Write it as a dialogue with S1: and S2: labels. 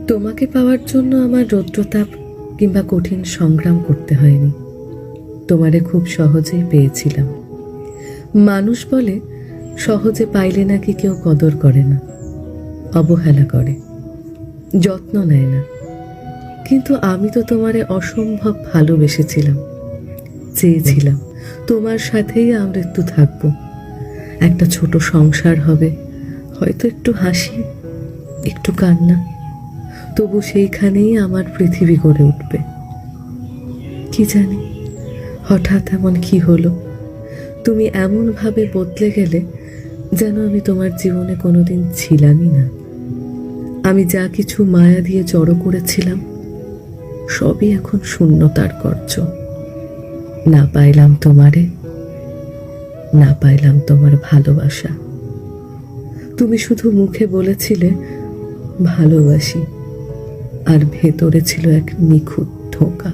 S1: তোমাকে পাওয়ার জন্য আমার রৌদ্রতাপ কিংবা কঠিন সংগ্রাম করতে হয়নি। তোমারে খুব সহজেই পেয়েছিলাম। মানুষ বলে সহজে পাইলে নাকি কেউ কদর করে না, অবহেলা করে, যত্ন নেয় না। কিন্তু আমি তো তোমারে অসম্ভব ভালোবেসেছিলাম, চেয়েছিলাম তোমার সাথেই আমৃত্যু থাকবো। একটা ছোট সংসার হবে, হয়তো একটু হাসি, একটু কান্না, তবু সেইখানেই আমার পৃথিবী গড়ে উঠবে। কি জানি হঠাৎ এমন কি হলো, তুমি এমনভাবে বদলে গেলে যেন আমি তোমার জীবনে কোনোদিন ছিলামই না। আমি যা কিছু মায়া দিয়ে জড়ো করেছিলাম সবই এখন শূন্যতার গর্জ। না পাইলাম তোমারে, না পাইলাম তোমার ভালোবাসা। তুমি শুধু মুখে বলেছিলে ভালোবাসি, আর ভেতরে ছিল এক নিখুঁত ধোঁকা।